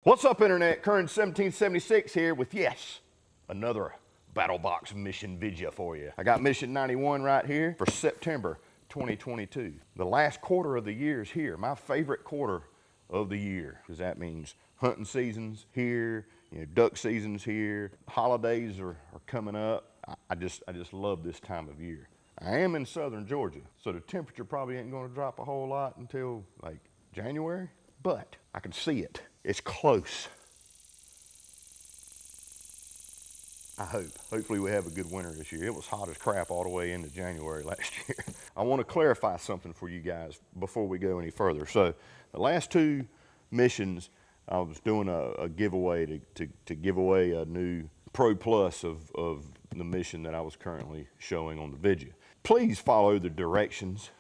What's up, Internet? Current 1776 here with, yes, another Battlebox mission video for you. I got mission 91 right here for September 2022. The last quarter of the year is here, my favorite quarter of the year, because that means hunting season's here, duck season's here, holidays are coming up. I just love this time of year. I am in southern Georgia, so the temperature probably ain't gonna drop a whole lot until like January, but I can see it. It's close. I hope. Hopefully we have a good winter this year. It was hot as crap all the way into January last year. I want to clarify something for you guys before we go any further. So the last two missions, I was doing a giveaway to give away a new Pro Plus of the mission that I was currently showing on the video. Please follow the directions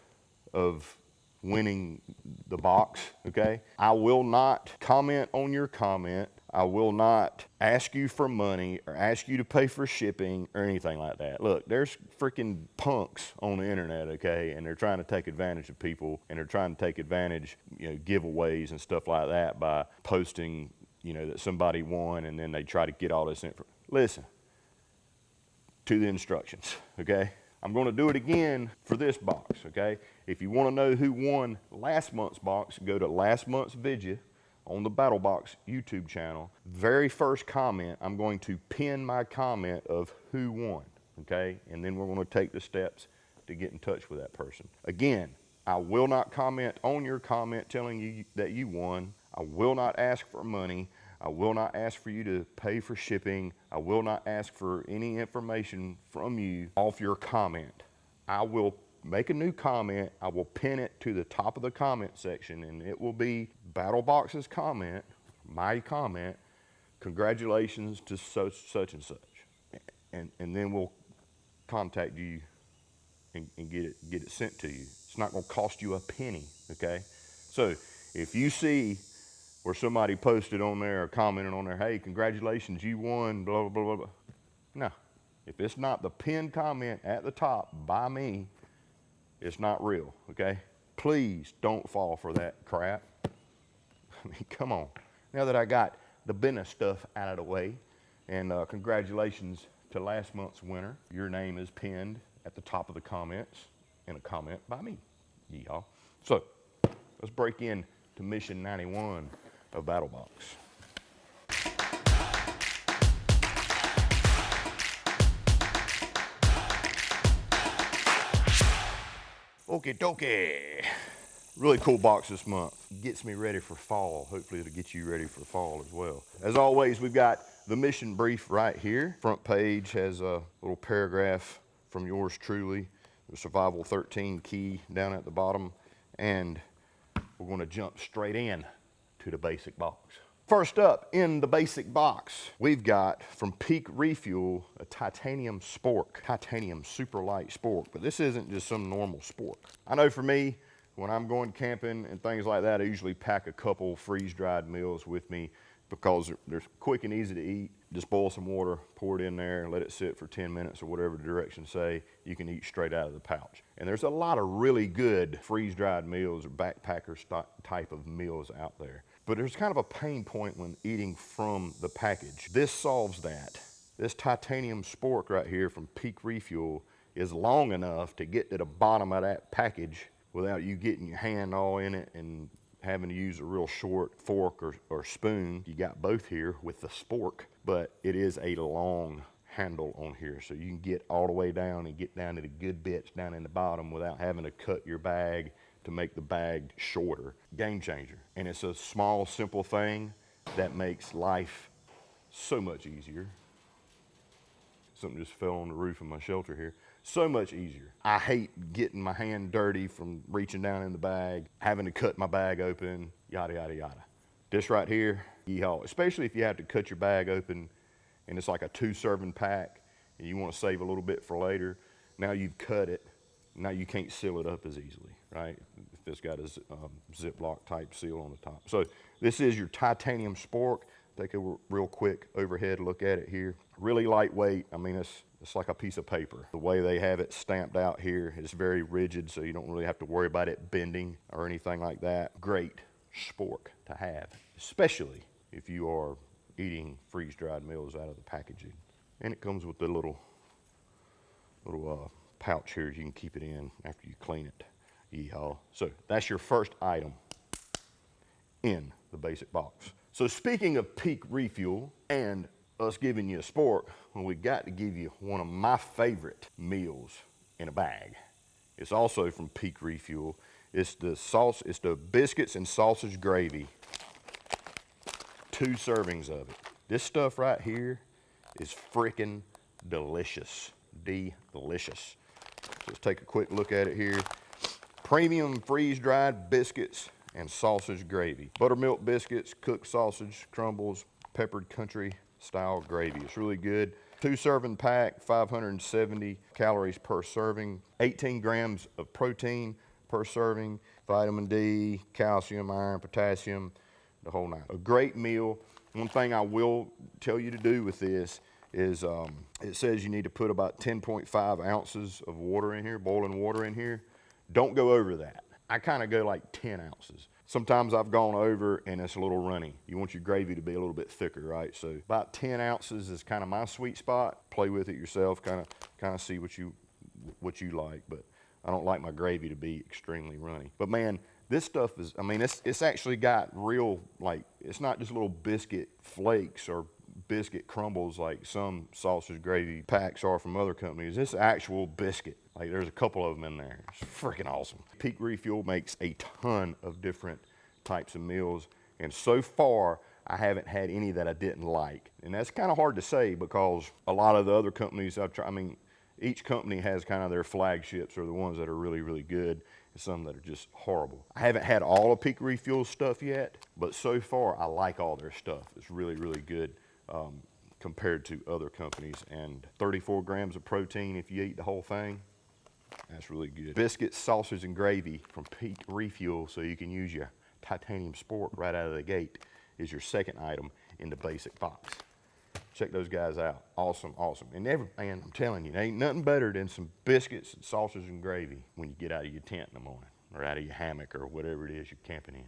of winning the box, okay? I will not comment on your comment. I will not ask you for money or ask you to pay for shipping or anything like that. Look, there's freaking punks on the internet, okay? And they're trying to take advantage of people, and they're trying to take advantage, giveaways and stuff like that by posting, that somebody won, and then they try to get all this info. Listen to the instructions, okay? I'm gonna do it again for this box, okay? If you wanna know who won last month's box, go to last month's video on the Battlebox YouTube channel. Very first comment, I'm going to pin my comment of who won, okay? And then we're gonna take the steps to get in touch with that person. Again, I will not comment on your comment telling you that you won. I will not ask for money. I will not ask for you to pay for shipping. I will not ask for any information from you off your comment. I will make a new comment. I will pin it to the top of the comment section, and it will be Battlebox's comment, my comment, congratulations to such and such. And then we'll contact you and get it sent to you. It's not gonna cost you a penny, okay? So if you see where somebody posted on there or commented on there, hey, congratulations, you won, blah, blah, blah, blah. No, if it's not the pinned comment at the top by me, it's not real, okay? Please don't fall for that crap. I mean, come on. Now that I got the business stuff out of the way, and congratulations to last month's winner. Your name is pinned at the top of the comments in a comment by me, y'all. So let's break in to mission 91 of Battlebox. Okie dokie. Really cool box this month. Gets me ready for fall. Hopefully it'll get you ready for fall as well. As always, we've got the mission brief right here. Front page has a little paragraph from yours truly. The Survival 13 key down at the bottom. And we're gonna jump straight in to the basic box. First up in the basic box, we've got from Peak Refuel a titanium spork, titanium super light spork, but this isn't just some normal spork. I know for me, when I'm going camping and things like that, I usually pack a couple freeze-dried meals with me because they're quick and easy to eat. Just boil some water, pour it in there, let it sit for 10 minutes or whatever the directions say. You can eat straight out of the pouch. And there's a lot of really good freeze-dried meals or backpacker type of meals out there. But there's kind of a pain point when eating from the package. This solves that. This titanium spork right here from Peak Refuel is long enough to get to the bottom of that package without you getting your hand all in it and having to use a real short fork or spoon. You got both here with the spork, but it is a long handle on here, so you can get all the way down and get down to the good bits down in the bottom without having to cut your bag to make the bag shorter. Game changer. And it's a small, simple thing that makes life so much easier. Something just fell on the roof of my shelter here. So much easier. I hate getting my hand dirty from reaching down in the bag, having to cut my bag open, yada, yada, yada. This right here, yeehaw. Especially if you have to cut your bag open and it's like a 2-serving pack and you want to save a little bit for later. Now you've cut it. Now you can't seal it up as easily, right? If it's got a Ziploc type seal on the top. So this is your titanium spork. Take a real quick overhead look at it here. Really lightweight. I mean, it's like a piece of paper. The way they have it stamped out here is very rigid, so you don't really have to worry about it bending or anything like that. Great spork to have, especially if you are eating freeze-dried meals out of the packaging. And it comes with the little pouch here you can keep it in after you clean it. Yeehaw. So that's your first item in the basic box. So speaking of peak refuel and us giving you a Spork, well, we got to give you one of my favorite meals in a bag. It's also from Peak Refuel. It's the biscuits and sausage gravy. 2 servings of it. This stuff right here is freaking delicious. Delicious. So let's take a quick look at it here. Premium freeze-dried biscuits and sausage gravy. Buttermilk biscuits, cooked sausage crumbles, peppered country style gravy. It's really good. 2 serving pack, 570 calories per serving, 18 grams of protein per serving, vitamin D, calcium, iron, potassium, the whole nine. A great meal. One thing I will tell you to do with this is it says you need to put about 10.5 ounces of water in here, boiling water in here. Don't go over that. I kind of go like 10 ounces. Sometimes I've gone over and it's a little runny. You want your gravy to be a little bit thicker, right? So about 10 ounces is kind of my sweet spot. Play with it yourself, kind of see what you like. But I don't like my gravy to be extremely runny. But man, this stuff is, I mean, it's actually got real, like, it's not just little biscuit flakes or biscuit crumbles like some sausage gravy packs are from other companies. It's actual biscuit. Like, there's a couple of them in there. It's freaking awesome. Peak Refuel makes a ton of different types of meals, and so far I haven't had any that I didn't like. And that's kind of hard to say because a lot of the other companies I've tried, I mean, each company has kind of their flagships or the ones that are really, really good, and some that are just horrible. I haven't had all of Peak Refuel stuff yet, but so far I like all their stuff. It's really, really good. Compared to other companies, and 34 grams of protein if you eat the whole thing. That's really good. Biscuits, sausage, and gravy from Peak Refuel, so you can use your titanium Spork right out of the gate, is your second item in the basic box. Check those guys out. Awesome, awesome. And man, I'm telling you, there ain't nothing better than some biscuits and sausage and gravy when you get out of your tent in the morning, or out of your hammock, or whatever it is you're camping in.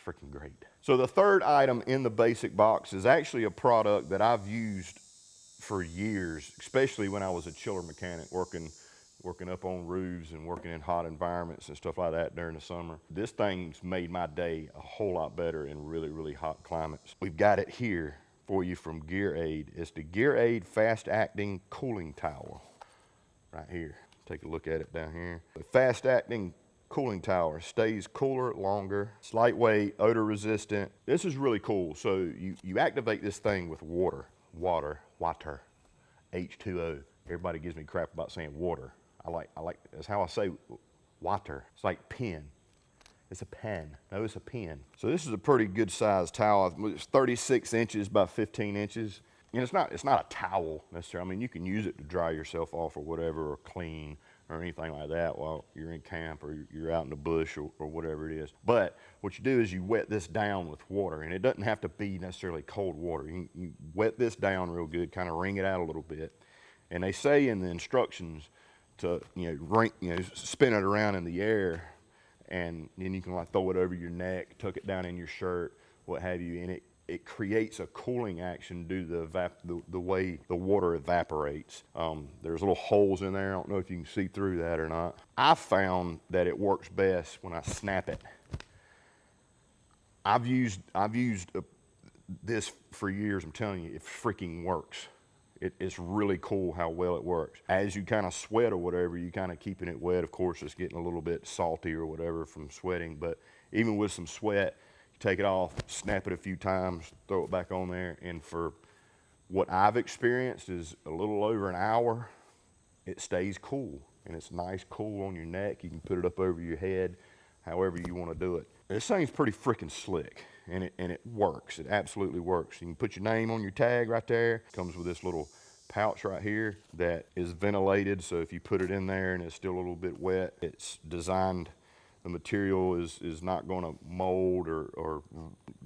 Freaking great. So the third item in the basic box is actually a product that I've used for years, especially when I was a chiller mechanic working up on roofs and working in hot environments and stuff like that during the summer. This thing's made my day a whole lot better in really, really hot climates. We've got it here for you from Gear Aid. It's the Gear Aid Fast Acting Cooling Towel right here. Take a look at it down here. The Fast Acting Cooling tower stays cooler longer. It's lightweight, odor resistant. This is really cool. So you activate this thing with water, H2O. Everybody gives me crap about saying water. I like that's how I say water. It's like pen. It's a pen. No, it's a pen. So this is a pretty good sized towel. It's 36 inches by 15 inches. And it's not a towel necessarily. I mean, you can use it to dry yourself off or whatever, or clean, or anything like that while you're in camp or you're out in the bush or whatever it is. But what you do is you wet this down with water, and it doesn't have to be necessarily cold water. You wet this down real good, kind of wring it out a little bit. And they say in the instructions to, spin it around in the air, and then you can like throw it over your neck, tuck it down in your shirt, what have you, and it creates a cooling action due to the way the water evaporates. There's little holes in there. I don't know if you can see through that or not. I found that it works best when I snap it. I've used this for years. I'm telling you, it freaking works. It's really cool how well it works. As you kind of sweat or whatever, you kind of keeping it wet. Of course, it's getting a little bit salty or whatever from sweating, but even with some sweat, take it off, snap it a few times, throw it back on there, and for what I've experienced is a little over an hour, it stays cool, and it's nice cool on your neck. You can put it up over your head, however you want to do it. This thing's pretty freaking slick, and it works. It absolutely works. You can put your name on your tag right there. It comes with this little pouch right here that is ventilated, so if you put it in there and it's still a little bit wet, it's designed. The material is not going to mold or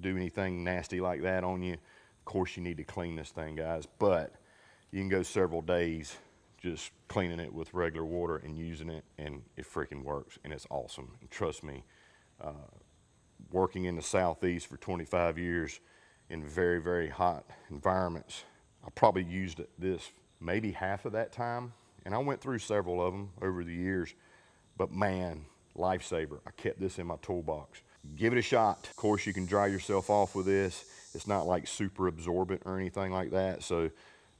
do anything nasty like that on you. Of course, you need to clean this thing, guys, but you can go several days just cleaning it with regular water and using it, and it freaking works, and it's awesome. And trust me, working in the Southeast for 25 years in very, very hot environments. I probably used this maybe half of that time, and I went through several of them over the years, but man, lifesaver. I kept this in my toolbox. Give it a shot. Of course, you can dry yourself off with this. It's not like super absorbent or anything like that, so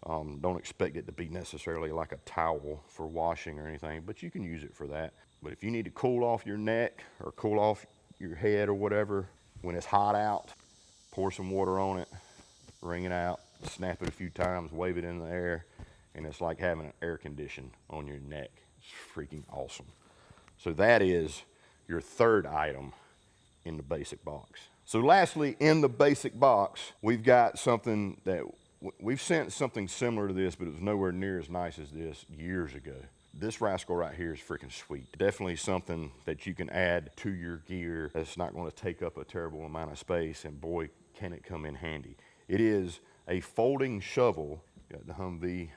don't expect it to be necessarily like a towel for washing or anything, but you can use it for that. But if you need to cool off your neck or cool off your head or whatever, when it's hot out, pour some water on it, wring it out, snap it a few times, wave it in the air, and it's like having an air condition on your neck. It's freaking awesome. So that is your third item in the basic box. So lastly, in the basic box, we've got something that we've sent something similar to this, but it was nowhere near as nice as this years ago. This rascal right here is freaking sweet. Definitely something that you can add to your gear that's not going to take up a terrible amount of space, and boy, can it come in handy. It is a folding shovel. Got the Humvee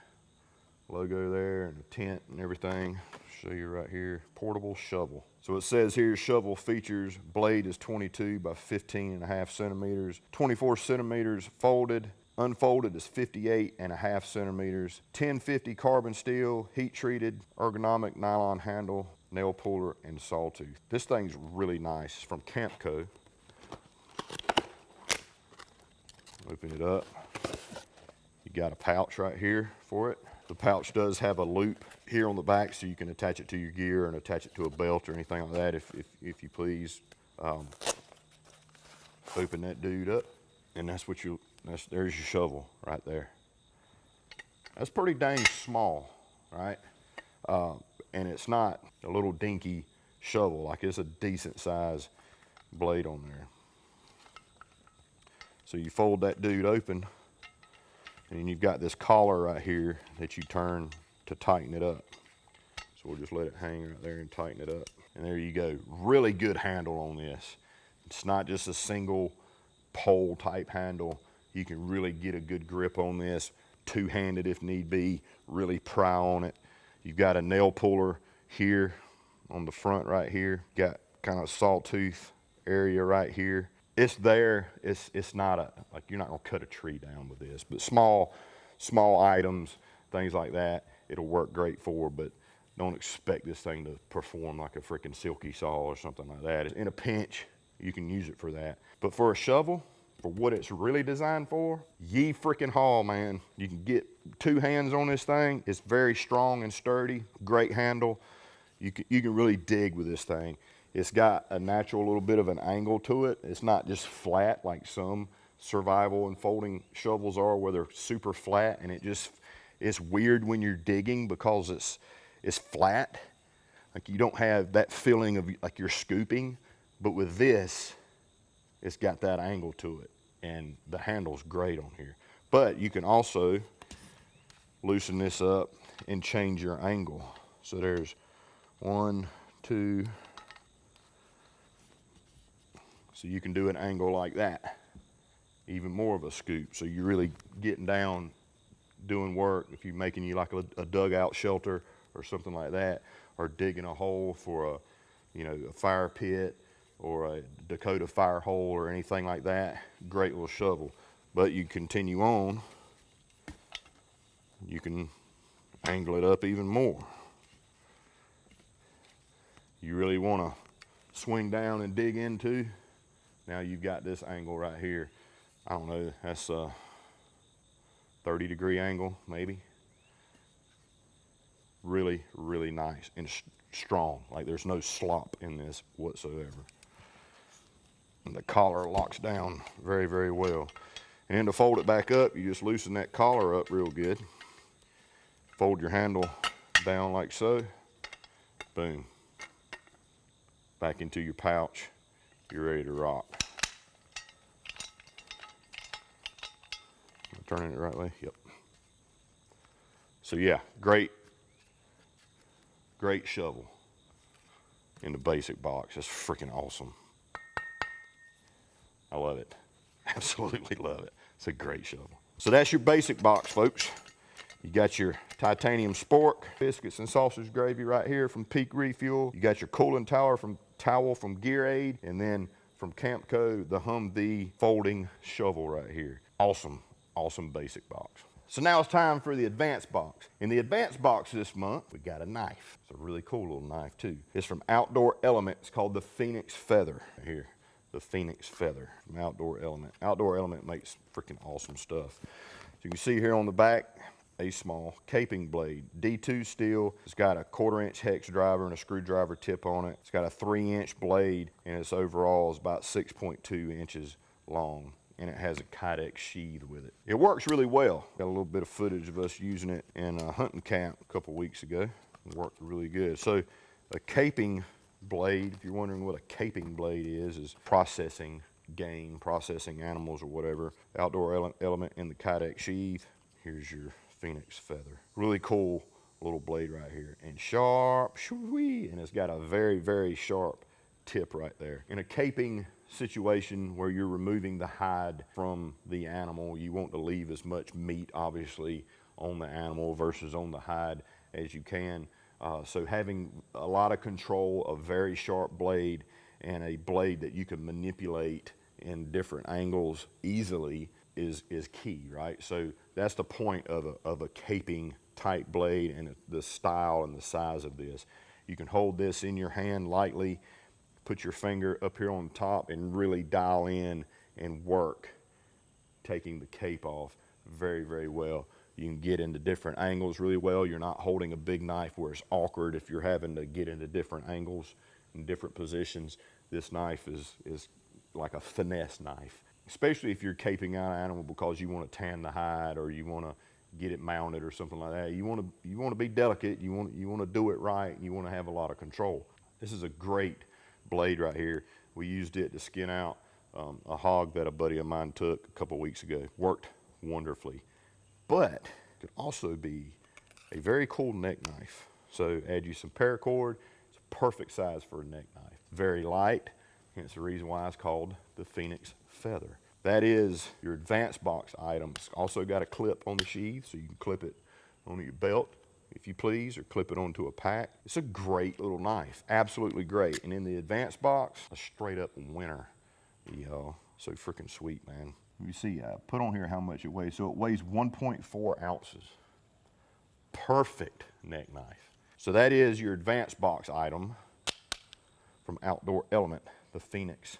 logo there and the tent and everything. Show you right here, portable shovel. So it says here, shovel features, blade is 22 by 15.5 centimeters, 24 centimeters folded. Unfolded is 58.5 centimeters, 1050 carbon steel, heat treated, ergonomic nylon handle, nail puller, and sawtooth. This thing's really nice. It's from Campco. Open it up. You got a pouch right here for it. The pouch does have a loop here on the back, so you can attach it to your gear and attach it to a belt or anything like that if you please. Open that dude up, and that's what there's your shovel right there. That's pretty dang small, right? And it's not a little dinky shovel. Like, it's a decent size blade on there. So you fold that dude open, and you've got this collar right here that you turn to tighten it up. So we'll just let it hang right there and tighten it up. And there you go. Really good handle on this. It's not just a single pole type handle. You can really get a good grip on this, two-handed if need be, really pry on it. You've got a nail puller here on the front right here. Got kind of sawtooth area right here. It's there. It's not like you're not gonna cut a tree down with this, but small items, things like that, it'll work great for, but don't expect this thing to perform like a freaking silky saw or something like that. In a pinch, you can use it for that. But for a shovel, for what it's really designed for, ye freaking haul, man. You can get two hands on this thing. It's very strong and sturdy, great handle. You can really dig with this thing. It's got a natural little bit of an angle to it. It's not just flat like some survival and folding shovels are, where they're super flat, and it's weird when you're digging because it's flat. Like, you don't have that feeling of like you're scooping, but with this, it's got that angle to it, and the handle's great on here. But you can also loosen this up and change your angle. So there's 1, 2. So you can do an angle like that, even more of a scoop. So you're really getting down, doing work. If you're making you like a dugout shelter or something like that, or digging a hole for a fire pit, or a Dakota fire hole or anything like that, great little shovel. But you continue on, you can angle it up even more. You really want to swing down and dig into, now you've got this angle right here. I don't know, that's a 30-degree angle maybe. Really, really nice and strong. Like, there's no slop in this whatsoever. And the collar locks down very, very well. And then to fold it back up, you just loosen that collar up real good. Fold your handle down like so. Boom. Back into your pouch. You're ready to rock. Am I turning it the right way? Yep. So yeah, great shovel in the basic box. It's freaking awesome. I love it. Absolutely love it. It's a great shovel. So that's your basic box, folks. You got your titanium spork, biscuits and sausage gravy right here from Peak Refuel. You got your cooling towel from Gear Aid, and then from Campco, the Humvee folding shovel right here. Awesome, awesome basic box. So now it's time for the advanced box. In the advanced box this month, we got a knife. It's a really cool little knife too. It's from Outdoor Element. It's called the Phoenix Feather. Right here, the Phoenix Feather from Outdoor Element. Outdoor Element makes freaking awesome stuff. So you can see here on the back, a small caping blade, D2 steel. It's got a 1/4-inch hex driver and a screwdriver tip on it. It's got a 3-inch blade, and its overall is about 6.2 inches long, and it has a Kydex sheath with it. It works really well. Got a little bit of footage of us using it in a hunting camp a couple weeks ago. It worked really good. So a caping blade, if you're wondering what a caping blade is processing game, processing animals or whatever. Outdoor Element in the Kydex sheath. Here's your Phoenix Feather. Really cool little blade right here. And sharp, shoo-wee, and it's got a very, very sharp tip right there. In a caping situation where you're removing the hide from the animal, you want to leave as much meat, obviously, on the animal versus on the hide as you can. So having a lot of control, a very sharp blade, and a blade that you can manipulate in different angles easily is key, right? So that's the point of a caping type blade, and the style and the size of this. You can hold this in your hand lightly, put your finger up here on top, and really dial in and work, taking the cape off very, very well. You can get into different angles really well. You're not holding a big knife where it's awkward if you're having to get into different angles and different positions. This knife is like a finesse knife, especially if you're caping out an animal because you want to tan the hide or you want to get it mounted or something like that. You want to be delicate. You want to do it right, and you want to have a lot of control. This is a great blade right here. We used it to skin out a hog that a buddy of mine took a couple weeks ago. Worked wonderfully. But it could also be a very cool neck knife. So add you some paracord. It's a perfect size for a neck knife. Very light, hence the reason why it's called the Phoenix Feather. That is your advanced box item. It's also got a clip on the sheath, so you can clip it onto your belt if you please, or clip it onto a pack. It's a great little knife, absolutely great. And in the advanced box, a straight up winner, y'all. So freaking sweet, man. You see, I put on here how much it weighs. So it weighs 1.4 ounces. Perfect neck knife. So that is your advanced box item from Outdoor Element, the Phoenix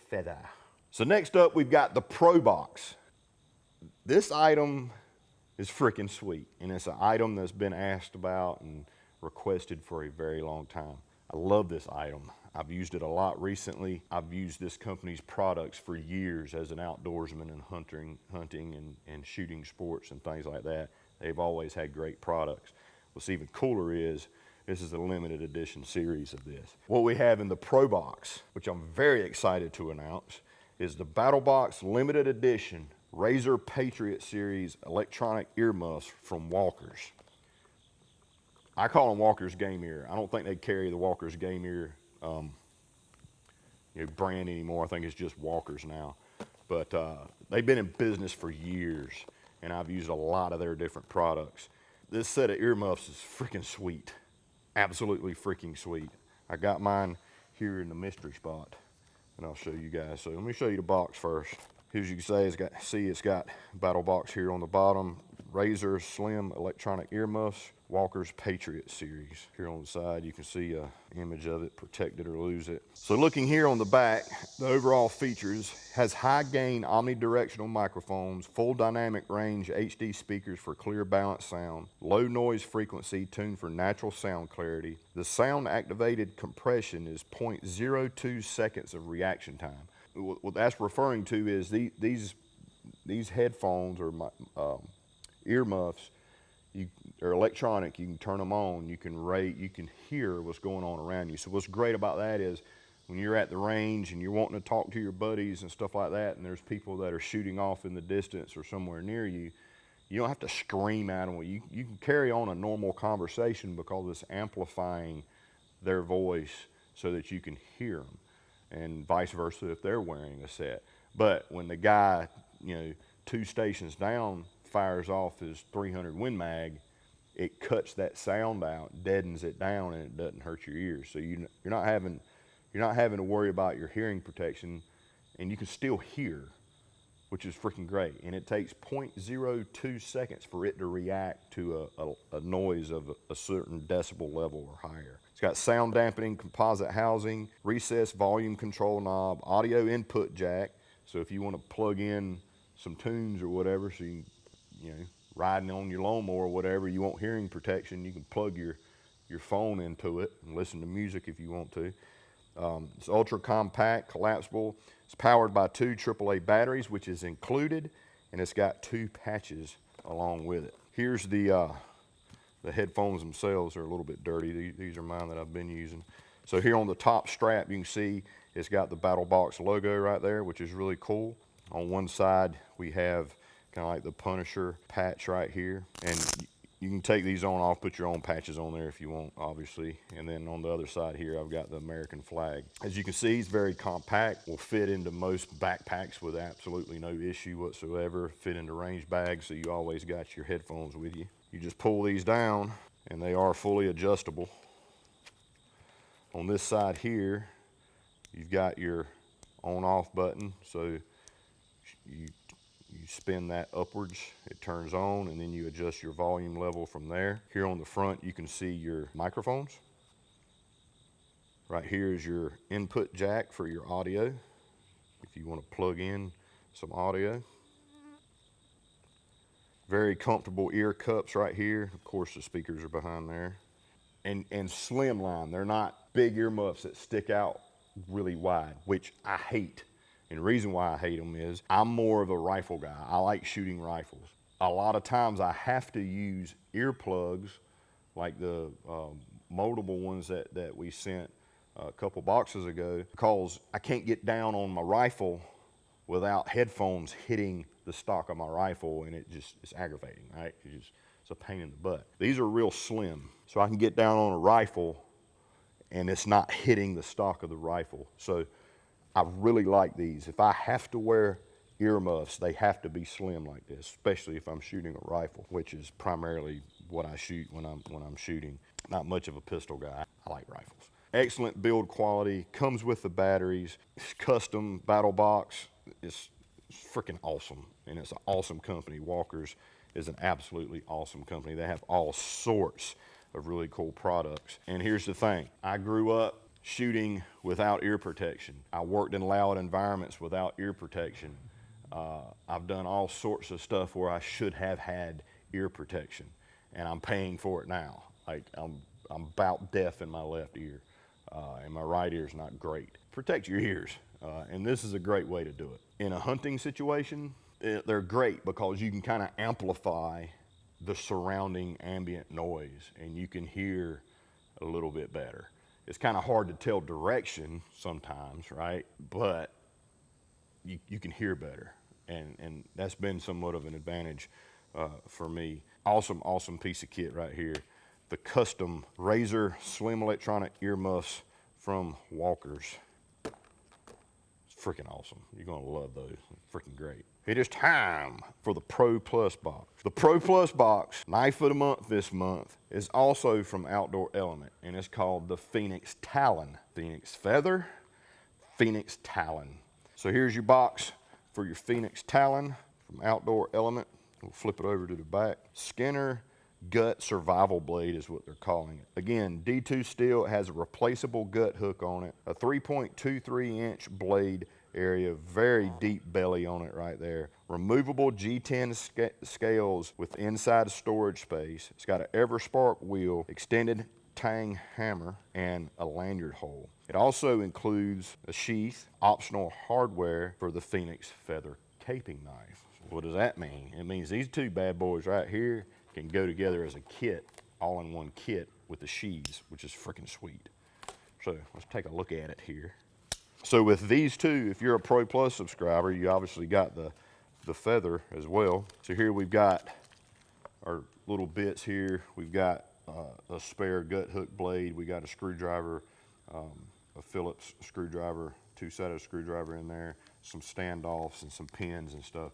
Feather. So next up, we've got the Pro Box. This item is freaking sweet, and it's an item that's been asked about and requested for a very long time. I love this item. I've used it a lot recently. I've used this company's products for years as an outdoorsman and hunting and shooting sports and things like that. They've always had great products. What's even cooler is this is a limited edition series of this. What we have in the Pro Box, which I'm very excited to announce, is the Battlbox limited edition Razor Patriot Series electronic earmuffs from Walkers. I call them Walkers Game Ear. I don't think they carry the Walkers Game Ear brand anymore. I think it's just Walkers now. But they've been in business for years, and I've used a lot of their different products. This set of earmuffs is freaking sweet. Absolutely freaking sweet. I got mine here in the mystery spot, and I'll show you guys. So let me show you the box first. Here, as you can it's got Battlbox here on the bottom. Razor Slim electronic earmuffs, Walker's Patriot Series. Here on the side, you can see an image of it, protect it or lose it. So looking here on the back, the overall features has high gain omnidirectional microphones, full dynamic range HD speakers for clear balanced sound, low noise frequency tuned for natural sound clarity. The sound activated compression is 0.02 seconds of reaction time. What that's referring to is these headphones or earmuffs, are electronic. You can turn them on. You can rate. You can hear what's going on around you. So what's great about that is when you're at the range and you're wanting to talk to your buddies and stuff like that, and there's people that are shooting off in the distance or somewhere near you, you don't have to scream at them. You can carry on a normal conversation because it's amplifying their voice so that you can hear them, and vice versa if they're wearing a set. But when the guy, 2 stations down, fires off his 300 Win Mag, it cuts that sound out, deadens it down, and it doesn't hurt your ears. So you're not having you're not having to worry about your hearing protection, and you can still hear, which is freaking great. And it takes 0.02 seconds for it to react to a noise of a certain decibel level or higher. It's got sound dampening composite housing, recessed volume control knob, audio input jack. So if you want to plug in some tunes or whatever, so you know, riding on your lawnmower or whatever, you want hearing protection, you can plug your phone into it and listen to music if you want to. It's ultra compact, collapsible. It's powered by 2 AAA batteries, which is included, and it's got 2 patches along with it. Here's the headphones themselves are a little bit dirty. These are mine that I've been using. So here on the top strap, you can see it's got the Battlbox logo right there, which is really cool. On one side, we have kind of like the Punisher patch right here, and you can take these on off, put your own patches on there if you want, obviously. And then on the other side here, I've got the American flag. As you can see, it's very compact, will fit into most backpacks with absolutely no issue whatsoever, fit into range bags, so you always got your headphones with you. You just pull these down, and they are fully adjustable. On this side here, you've got your on-off button, so you spin that upwards, it turns on, and then you adjust your volume level from there. Here on the front, you can see your microphones. Right here is your input jack for your audio, if you want to plug in some audio. Very comfortable ear cups right here. Of course, the speakers are behind there. And slimline, they're not big earmuffs that stick out really wide, which I hate. And the reason why I hate them is I'm more of a rifle guy. I like shooting rifles. A lot of times I have to use earplugs like the moldable ones that we sent a couple boxes ago, because I can't get down on my rifle without headphones hitting the stock of my rifle, and it's aggravating, right? It's a pain in the butt. These are real slim, so I can get down on a rifle and it's not hitting the stock of the rifle. So I really like these. If I have to wear earmuffs, they have to be slim like this, especially if I'm shooting a rifle, which is primarily what I shoot when I'm shooting. Not much of a pistol guy. I like rifles. Excellent build quality, comes with the batteries. It's custom Battlbox. It's freaking awesome, and it's an awesome company. Walker's is an absolutely awesome company. They have all sorts of really cool products. And here's the thing, I grew up shooting without ear protection. I worked in loud environments without ear protection. I've done all sorts of stuff where I should have had ear protection, and I'm paying for it now. Like I'm about deaf in my left ear, and my right ear's not great. Protect your ears, and this is a great way to do it. In a hunting situation, they're great because you can kind of amplify the surrounding ambient noise, and you can hear a little bit better. It's kind of hard to tell direction sometimes, right? But you can hear better, and that's been somewhat of an advantage for me. Awesome piece of kit right here. The custom Razor Slim Electronic Earmuffs from Walker's. It's freaking awesome. You're gonna love those. Freaking great. It is time for the Pro Plus box. The Pro Plus box, Knife of the Month this month, is also from Outdoor Element, and it's called the Phoenix Talon. Phoenix Feather, Phoenix Talon. So here's your box for your Phoenix Talon from Outdoor Element. We'll flip it over to the back. Skinner Gut Survival Blade is what they're calling it. Again, D2 steel. It has a replaceable gut hook on it, a 3.23 inch blade area, very deep belly on it right there. Removable G10 scales with inside storage space. It's got an Spork wheel, extended tang hammer, and a lanyard hole. It also includes a sheath, optional hardware for the Phoenix Feather caping knife. What does that mean? It means these two bad boys right here can go together as a kit, all in one kit with the sheaths, which is freaking sweet. So let's take a look at it here. So with these two, if you're a Pro Plus subscriber, you obviously got the feather as well. So here we've got our little bits here. We've got a spare gut hook blade. We got a screwdriver, a Phillips screwdriver, two-sided screwdriver in there, some standoffs and some pins and stuff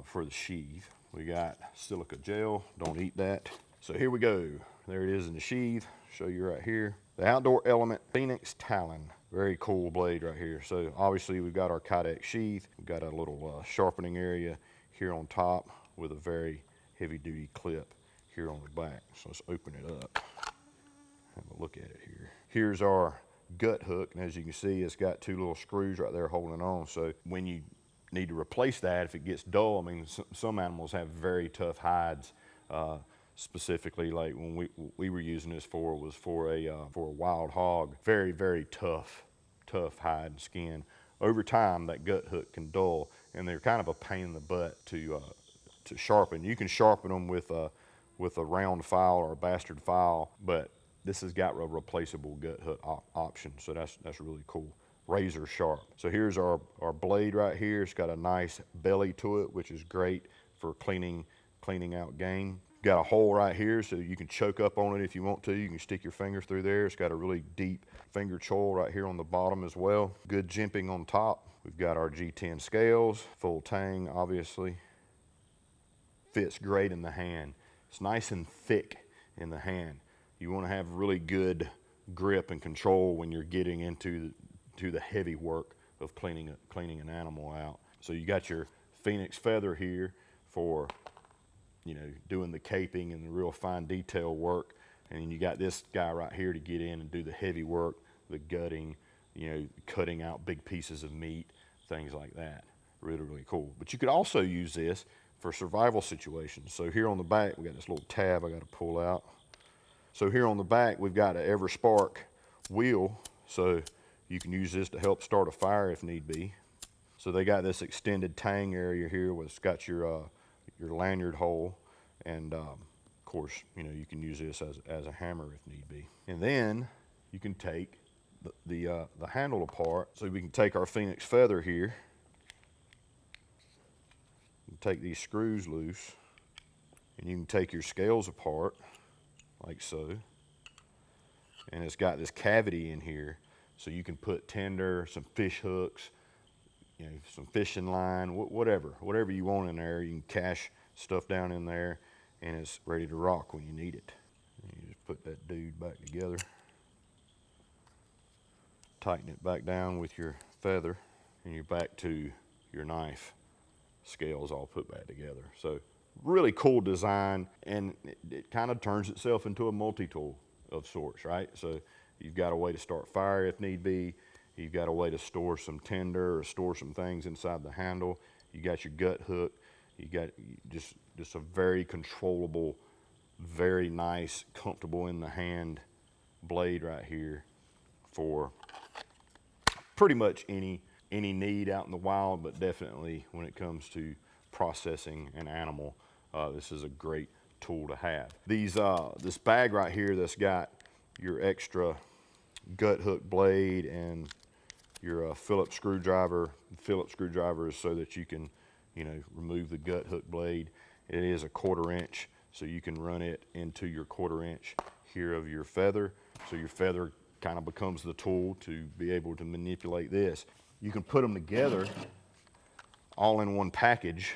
for the sheath. We got silica gel, don't eat that. So here we go. There it is in the sheath. Show you right here. The Outdoor Element Phoenix Talon. Very cool blade right here. So obviously we've got our Kydex sheath. We've got a little sharpening area here on top with a very heavy duty clip here on the back. So let's open it up. Have a look at it here. Here's our gut hook, and as you can see, it's got two little screws right there holding on. So when you need to replace that, if it gets dull, I mean, some animals have very tough hides. Specifically, like when we were using this was for a wild hog. Very, very tough hide and skin. Over time, that gut hook can dull, and they're kind of a pain in the butt to sharpen. You can sharpen them with a round file or a bastard file, but this has got a replaceable gut hook option, so that's really cool. Razor sharp. So here's our blade right here. It's got a nice belly to it, which is great for cleaning out game. Got a hole right here so you can choke up on it if you want to. You can stick your fingers through there. It's got a really deep finger choil right here on the bottom as well. Good jimping on top. We've got our G10 scales, full tang obviously. Fits great in the hand. It's nice and thick in the hand. You want to have really good grip and control when you're getting into the heavy work of cleaning an animal out. So you got your Phoenix feather here for, you know, doing the caping and the real fine detail work. And you got this guy right here to get in and do the heavy work, the gutting, you know, cutting out big pieces of meat, things like that. Really, really cool. But you could also use this for survival situations. So here on the back, we got this little tab I got to pull out. So here on the back, we've got an Spork wheel. So you can use this to help start a fire if need be. So they got this extended tang area here where it's got your lanyard hole, and of course, you know, you can use this as a hammer if need be. And then you can take the handle apart. So we can take our Phoenix feather here, and take these screws loose, and you can take your scales apart like so. And it's got this cavity in here, so you can put tinder, some fish hooks, you know, some fishing line, whatever you want in there. You can cache stuff down in there, and it's ready to rock when you need it. And you just put that dude back together, tighten it back down with your feather, and you're back to your knife scales all put back together. So really cool design, and it kind of turns itself into a multi-tool of sorts, right? So you've got a way to start fire if need be. You've got a way to store some tinder or store some things inside the handle. You got your gut hook. You got just a very controllable, very nice, comfortable in the hand blade right here for pretty much any need out in the wild, but definitely when it comes to processing an animal, this is a great tool to have. This bag right here that's got your extra gut hook blade and your Phillips screwdriver. Phillips screwdriver is so that you can, you know, remove the gut hook blade. It is a 1/4 inch, so you can run it into your 1/4 inch here of your feather. So your feather kind of becomes the tool to be able to manipulate this. You can put them together all in one package,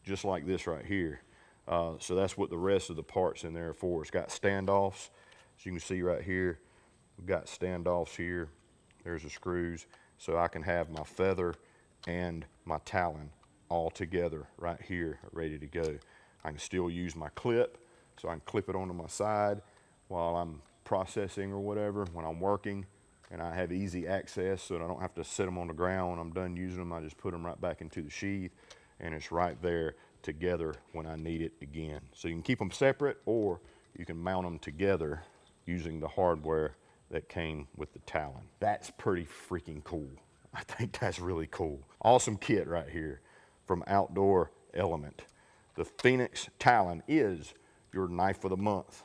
just like this right here. So that's what the rest of the parts in there are for. It's got standoffs, as you can see right here. We've got standoffs here. There's the screws, so I can have my feather and my talon all together right here, ready to go. I can still use my clip, so I can clip it onto my side while I'm processing or whatever, when I'm working, and I have easy access so that I don't have to set them on the ground. When I'm done using them, I just put them right back into the sheath, and it's right there together when I need it again. So you can keep them separate, or you can mount them together using the hardware that came with the talon. That's pretty freaking cool. I think that's really cool. Awesome kit right here from Outdoor Element. The Phoenix Talon is your knife of the month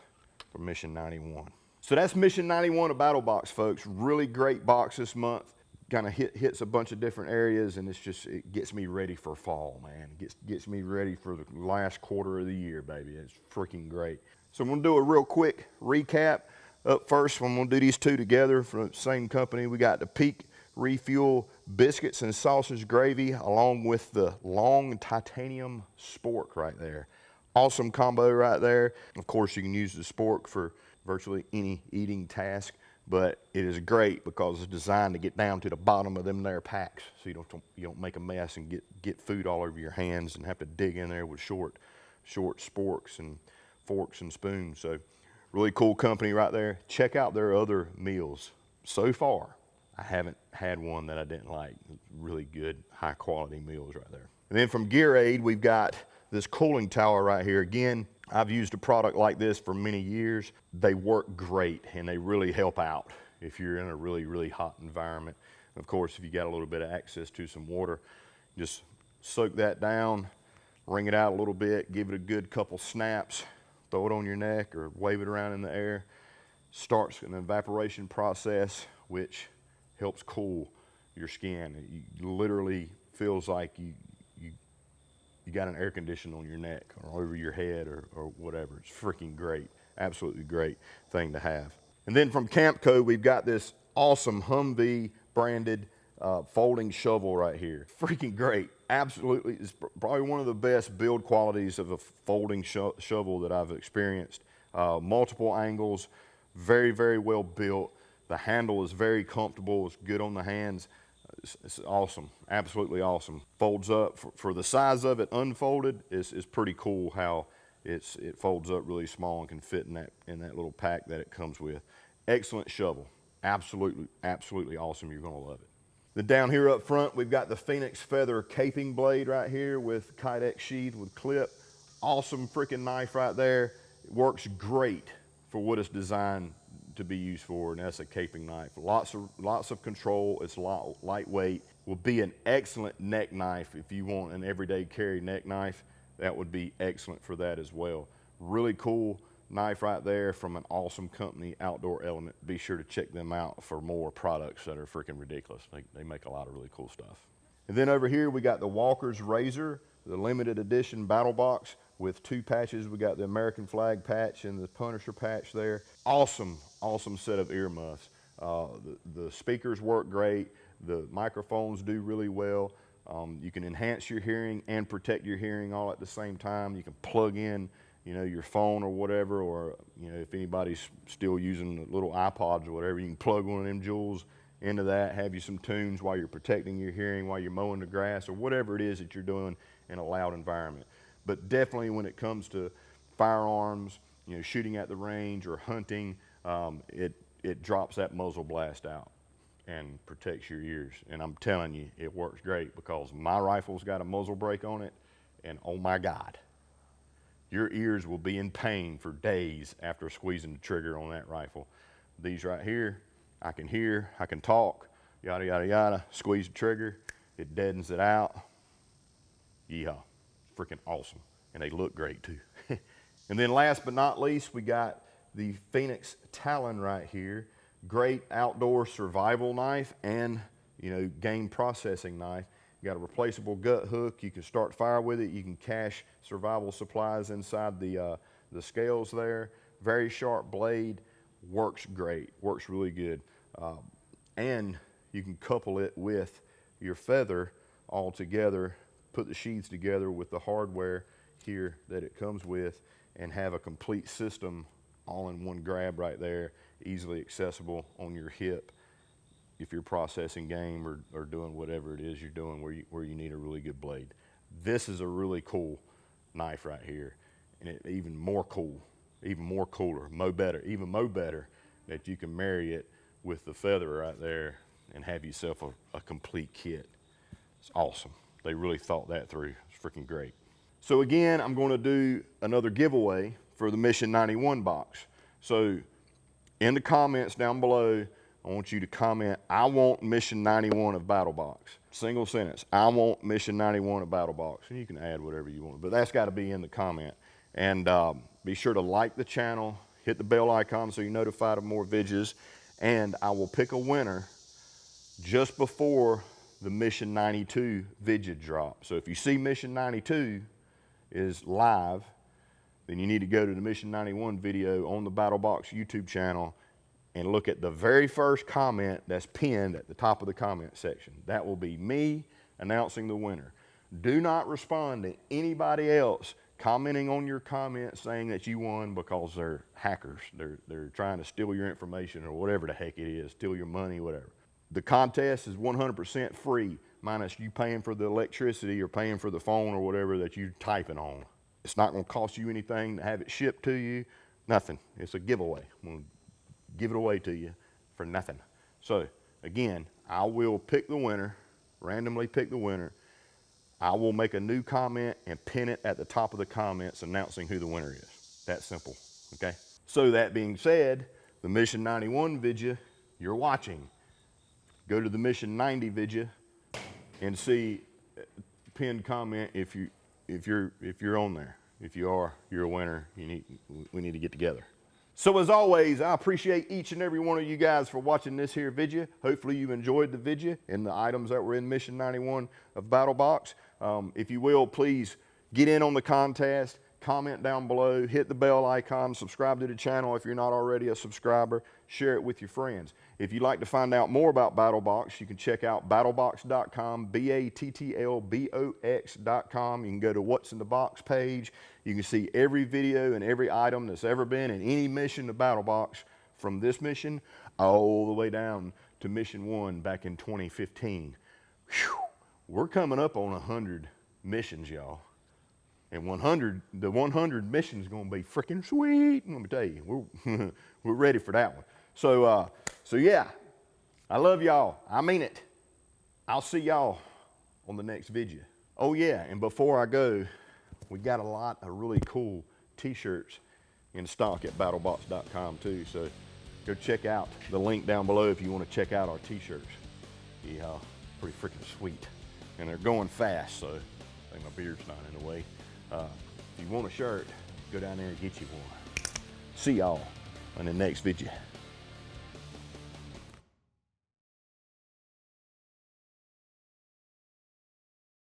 for Mission 91. So that's Mission 91 of Battlebox, folks. Really great box this month. Kind of hits a bunch of different areas, and it gets me ready for fall, man. Gets me ready for the last quarter of the year, baby. It's freaking great. So I'm gonna do a real quick recap. Up first, I'm gonna do these two together from the same company. We got the Peak Refuel Biscuits and Sausage Gravy, along with the long titanium Spork right there. Awesome combo right there. Of course, you can use the Spork for virtually any eating task, but it is great because it's designed to get down to the bottom of them there packs, so you don't make a mess and get food all over your hands and have to dig in there with short sporks and forks and spoons. So really cool company right there. Check out their other meals. So far, I haven't had one that I didn't like. Really good, high quality meals right there. And then from Gear Aid, we've got this cooling tower right here. Again, I've used a product like this for many years. They work great and they really help out if you're in a really, really hot environment. Of course, if you got a little bit of access to some water, just soak that down, wring it out a little bit, give it a good couple snaps, throw it on your neck or wave it around in the air. Starts an evaporation process, which helps cool your skin. It literally feels like you got an air conditioner on your neck or over your head or whatever. It's freaking great. Absolutely great thing to have. And then from Campco, we've got this awesome Humvee branded folding shovel right here. Freaking great. Absolutely. It's probably one of the best build qualities of a folding shovel that I've experienced. Multiple angles, very, very well built. The handle is very comfortable. It's good on the hands. It's awesome, absolutely awesome. Folds up for the size of it unfolded. It's pretty cool how it folds up really small and can fit in that little pack that it comes with. Excellent shovel, absolutely awesome. You're gonna love it. Then down here up front, we've got the Phoenix Feather caping blade right here with Kydex sheath with clip. Awesome freaking knife right there. It works great for what it's designed to be used for, and that's a caping knife. Lots of control. It's lightweight. Will be an excellent neck knife if you want an everyday carry neck knife. That would be excellent for that as well. Really cool knife right there from an awesome company, Outdoor Element. Be sure to check them out for more products that are freaking ridiculous. They make a lot of really cool stuff. And then over here we got the Walker's Razor, the limited edition Battlbox with 2 patches. We got the American flag patch and the Punisher patch there. Awesome set of earmuffs. The speakers work great. The microphones do really well. You can enhance your hearing and protect your hearing all at the same time. You can plug in, your phone or whatever, or, if anybody's still using the little iPods or whatever, you can plug one of them jewels into that, have you some tunes while you're protecting your hearing, while you're mowing the grass or whatever it is that you're doing in a loud environment. But definitely when it comes to firearms, shooting at the range or hunting, it drops that muzzle blast out and protects your ears. And I'm telling you, it works great because my rifle's got a muzzle brake on it, and oh my God, your ears will be in pain for days after squeezing the trigger on that rifle. These right here, I can hear, I can talk, yada, yada, yada, squeeze the trigger, it deadens it out. Yeehaw. Freaking awesome, and they look great too. And then last but not least, we got the Phoenix Talon right here. Great outdoor survival knife and game processing knife. You got a replaceable gut hook. You can start fire with it. You can cache survival supplies inside the scales there. Very sharp blade, works great, works really good. And you can couple it with your feather all together, put the sheaths together with the hardware here that it comes with, and have a complete system all in one grab right there, easily accessible on your hip if you're processing game or doing whatever it is you're doing where you need a really good blade. This is a really cool knife right here, and even more cooler, even mo better that you can marry it with the feather right there and have yourself a complete kit. It's awesome. They really thought that through. It's freaking great. So again, I'm going to do another giveaway for the Mission 91 box. So in the comments down below, I want you to comment, I want Mission 91 of Battlebox. Single sentence, I want Mission 91 of Battlebox. And you can add whatever you want, but that's got to be in the comment. And be sure to like the channel, hit the bell icon so you're notified of more videos, and I will pick a winner just before the Mission 92 video drop. So if you see Mission 92 is live, then you need to go to the Mission 91 video on the Battlebox YouTube channel and look at the very first comment that's pinned at the top of the comment section. That will be me announcing the winner. Do not respond to anybody else commenting on your comments saying that you won because they're hackers. They're trying to steal your information or whatever the heck it is, steal your money, whatever. The contest is 100% free, minus you paying for the electricity or paying for the phone or whatever that you're typing on. It's not gonna cost you anything to have it shipped to you, nothing. It's a giveaway. I'm gonna give it away to you for nothing. So again, I will pick the winner, randomly pick the winner. I will make a new comment and pin it at the top of the comments announcing who the winner is. That simple, okay? So that being said, the Mission 91 video you're watching, go to the Mission 90 video and see pinned comment if you're on there. If you are, you're a winner. We need to get together. So as always, I appreciate each and every one of you guys for watching this here video. Hopefully you enjoyed the video and the items that were in Mission 91 of Battlbox. If you will, please get in on the contest, comment down below, hit the bell icon, subscribe to the channel if you're not already a subscriber, share it with your friends. If you'd like to find out more about Battlbox, you can check out battlbox.com, battlbox.com. You can go to What's in the Box page. You can see every video and every item that's ever been in any mission of Battlbox, from this mission all the way down to Mission 1 back in 2015. Whew. We're coming up on 100 missions, y'all. And the 100 mission is going to be freaking sweet. Let me tell you, we're ready for that one. So yeah, I love y'all. I mean it. I'll see y'all on the next video. Oh yeah, and before I go, we got a lot of really cool t-shirts in stock at battlbox.com too. So go check out the link down below if you want to check out our t-shirts. Yeah, pretty freaking sweet. And they're going fast, so I think my beard's not in the way. If you want a shirt, go down there and get you one. See y'all in the next video.